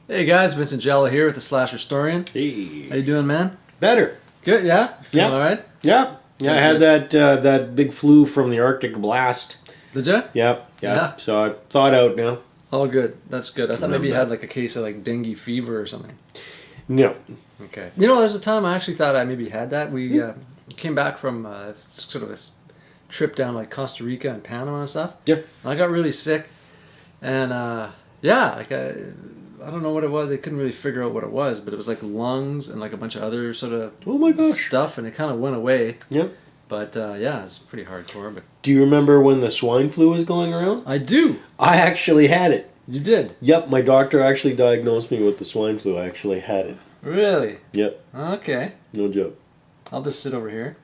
Hey guys, Vincent Giallo here with the Slasher Historian. Hey. How you doing, man? Better. Good, yeah? Yeah. All right? Yeah. Yeah, I had that big flu from the Arctic blast. Did you? Yep. Yeah. So I thawed out now. All good. That's good. I thought maybe you bad. had like a case of like dengue fever or something. No. Okay. You know, there's a time I actually thought I maybe had that. We came back from sort of a trip down like Costa Rica and Panama and stuff. Yeah. And I got really sick. And I don't know what it was. They couldn't really figure out what it was, but it was like lungs and like a bunch of other sort of Oh my gosh. stuff, and it kind of went away. Yep. But yeah, it's pretty hardcore. But Do you remember when the swine flu was going around? I do. I actually had it. You did? Yep, my doctor actually diagnosed me with the swine flu. I actually had it. Really? Yep. Okay. No joke. I'll just sit over here.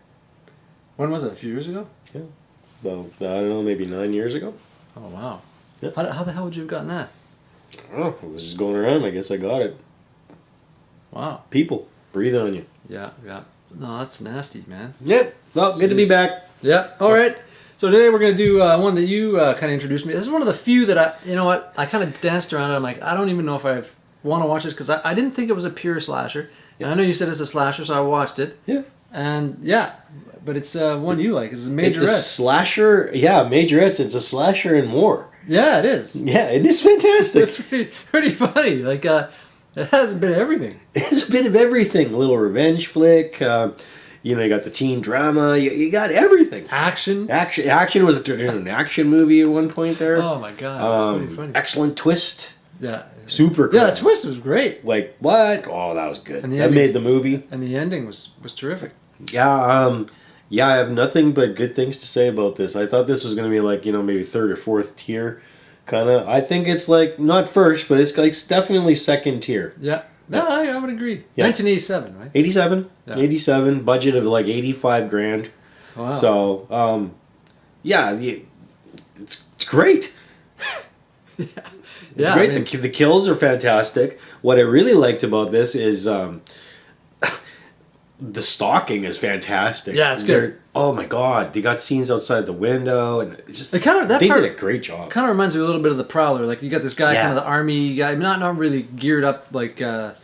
When was it? A few years ago? Yeah. Well, I don't know, maybe 9 years ago. Oh, wow. Yep. How the hell would you have gotten that? I don't know. It was just going around. I guess I got it. Wow. People breathe on you. Yeah, yeah. No, that's nasty, man. Yep. Well, good to be back. Yeah. All right. So today we're going to do one that you kind of introduced me. This is one of the few that you know what, I kind of danced around it. I'm like, I don't even know if I want to watch this because I didn't think it was a pure slasher. Yeah. I know you said it's a slasher, so I watched it. Yeah. And yeah, but it's one you like. It's a Majorettes. It's a slasher. Yeah, Majorettes. It's a slasher and more. Yeah, it is. Yeah, it is fantastic. It's pretty funny. Like, it has a bit of everything. It's a bit of everything. A little revenge flick. You got the teen drama. You got everything. Action. Action was an action movie at one point there. Oh my god, it's pretty funny. Excellent twist. Yeah. Super cool. Yeah, the twist was great. Like, what? Oh, that was good. And the That ending's- made the movie. And the ending was terrific. Yeah, yeah, I have nothing but good things to say about this. I thought this was going to be like, maybe third or fourth tier, kind of. I think it's like, not first, but it's like it's definitely second tier. Yeah. No, I would agree. Yeah. 1987, right? 87. Yeah. 87, budget of like 85 grand. Wow. So, yeah, it's great. Yeah. It's great. The kills are fantastic. What I really liked about this is the stalking is fantastic. Yeah, it's good. Oh my god, they got scenes outside the window, and it's just They did a great job. Kind of reminds me a little bit of the Prowler. Like you got this guy, Yeah. kind of the army guy, not really geared up like the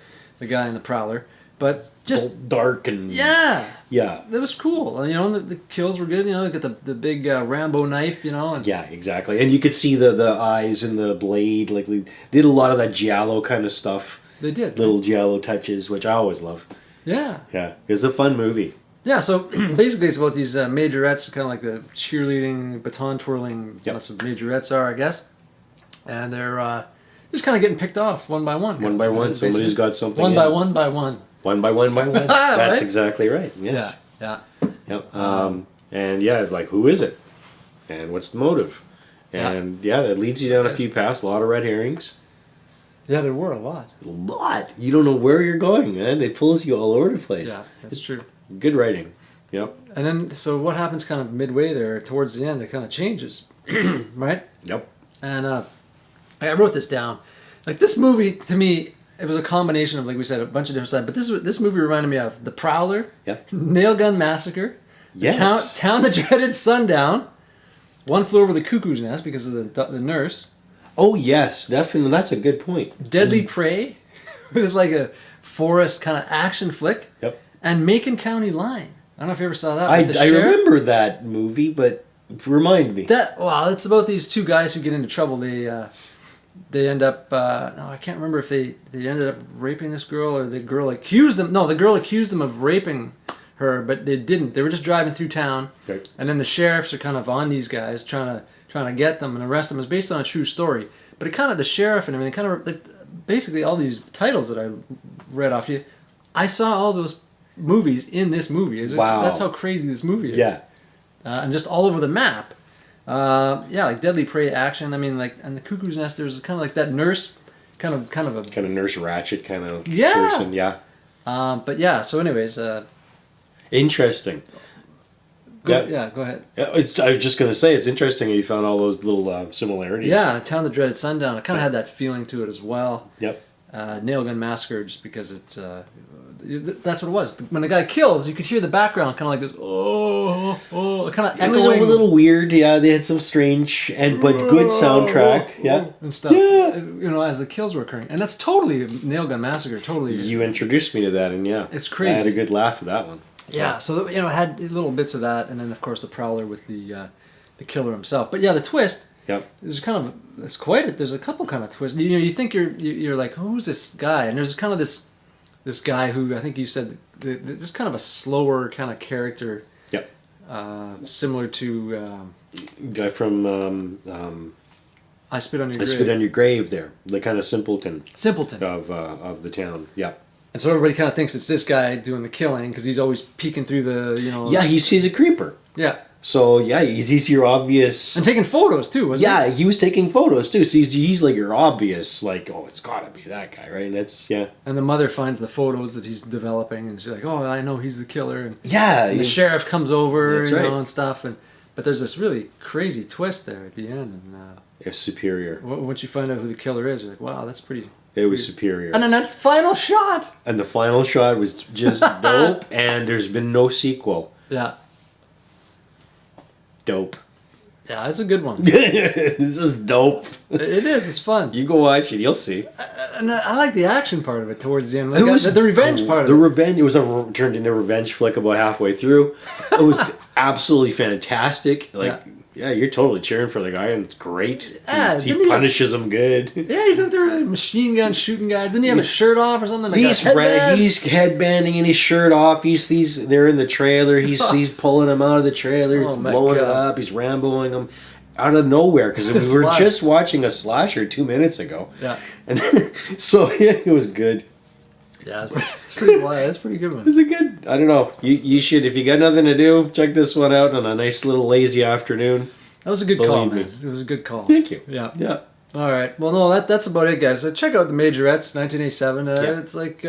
guy in the Prowler, but just dark and yeah, yeah, that was cool. And, the kills were good. You got the big Rambo knife. And yeah, exactly. And you could see the eyes and the blade. Like they did a lot of that Giallo kind of stuff. they did Little Giallo touches, which I always love. Yeah. Yeah, it's a fun movie. Yeah, so basically it's about these majorettes, kind of like the cheerleading, baton twirling. Yep. That's what majorettes are, I guess. And they're just kind of getting picked off one by one. One by one, somebody's got something. One by one by one. One by one by one. That's Right? exactly right. Yes. Yeah. Yep. And yeah, like who is it, and what's the motive, and yeah, that leads you down a few paths. A lot of red herrings. Yeah, there were a lot. A lot. You don't know where you're going, man. They pulls you all over the place. Yeah, that's true. Good writing. Yep. And then, so what happens kind of midway there, towards the end, it kind of changes, right? Yep. And I wrote this down. Like this movie, to me, it was a combination of, like we said, a bunch of different sides. But this movie reminded me of The Prowler, Yep. Nail Gun Massacre, Yes. Town that Dreaded Sundown, One Flew Over the Cuckoo's Nest because of the nurse, Oh yes, definitely. That's a good point. Deadly Prey, it was like a forest kind of action flick, Yep. and Macon County Line. I don't know if you ever saw that. I with the sheriff. remember that movie, but remind me. It's about these two guys who get into trouble. They end up no, I can't remember if they ended up raping this girl or the girl accused them. No, the girl accused them of raping her, but they didn't. They were just driving through town, Okay. and then the sheriffs are kind of on these guys trying to get them and arrest them. It's based on a true story, but it kind of the sheriff and everything kind of like, basically all these titles that I read off to you. I saw all those movies in this movie. Wow. That's how crazy this movie is. Yeah. And just all over the map. Like Deadly Prey action. I mean, like, and the Cuckoo's Nest. There's kind of like that nurse, kind of a. Kind of Nurse Ratched kind of Yeah. person. Yeah. But yeah. So, anyways. Interesting. Go ahead. I was just going to say, it's interesting you found all those little similarities. Yeah, Town That Dreaded Sundown. It kind of had that feeling to it as well. Yep. Nail Gun Massacre, just because it's. That's what it was. When the guy kills, you could hear the background, kind of like this. Oh, kind of It was a little weird. Yeah, they had some strange but good soundtrack. Yeah, and stuff. Yeah. You know, as the kills were occurring, and that's totally Nail Gun Massacre. Totally. You introduced me to that, and yeah, It's crazy. I had a good laugh with that one. Yeah, so it had little bits of that, and then of course the Prowler with the killer himself. But yeah, the twist. Yep. There's there's a couple kind of twists. You think you're like, who's this guy? And there's kind of this guy who I think you said this kind of a slower kind of character. Yep. Similar to Guy from I Spit on Your I Grave. Spit on Your Grave. There, the kind of simpleton Simpleton. of the town. Yep. And so everybody kind of thinks it's this guy doing the killing because he's always peeking through the Yeah, he's a creeper. Yeah. So yeah, he's your obvious. And taking photos too, wasn't he? Yeah, he was taking photos too. So he's like your obvious, like, oh, it's got to be that guy, right? And that's And the mother finds the photos that he's developing, and she's like, "Oh, I know he's the killer." And yeah, the sheriff comes over, That's you right. know, and stuff. But there's this really crazy twist there at the end, and It's superior. once you find out who the killer is, you're like, "Wow, that's pretty." It was superior. And then that final shot. And the final shot was just dope, and there's been no sequel. Yeah, Dope. yeah, it's a good one. This is dope. It is. It's fun. You go watch it, you'll see. And I like the action part of it towards the end. Like, the revenge part of The it. revenge. It was turned into a revenge flick about halfway through. It was absolutely fantastic. Like, yeah, you're totally cheering for the guy, and it's great. Yeah, he punishes him good. Yeah, he's out there with a machine gun shooting guys. Didn't he have his shirt off or something? Like He's headbanding and his shirt off. They're in the trailer. He's pulling them out of the trailer. He's blowing it up. He's Ramboing them out of nowhere because we were just watching a slasher 2 minutes ago. Yeah, and so yeah, it was good. Yeah, it's pretty wild. That's a pretty good one. It's a good. I don't know. You should, if you got nothing to do, check this one out on a nice little lazy afternoon. That was a good call, Believe man. It was a good call. Thank you. Yeah. Yeah. All right. Well, no, that's about it, guys. So check out the Majorettes, 1987. It's like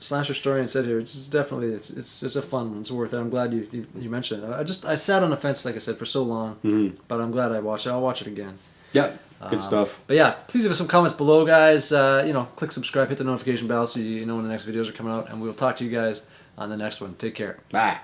slasher story and said here. It's definitely it's a fun one. It's worth it. I'm glad you mentioned it. I sat on the fence, like I said, for so long, but I'm glad I watched it. I'll watch it again. Yeah. Good stuff. But yeah, please leave us some comments below, guys. Click subscribe, hit the notification bell so you know when the next videos are coming out, and we'll talk to you guys on the next one. Take care. Bye.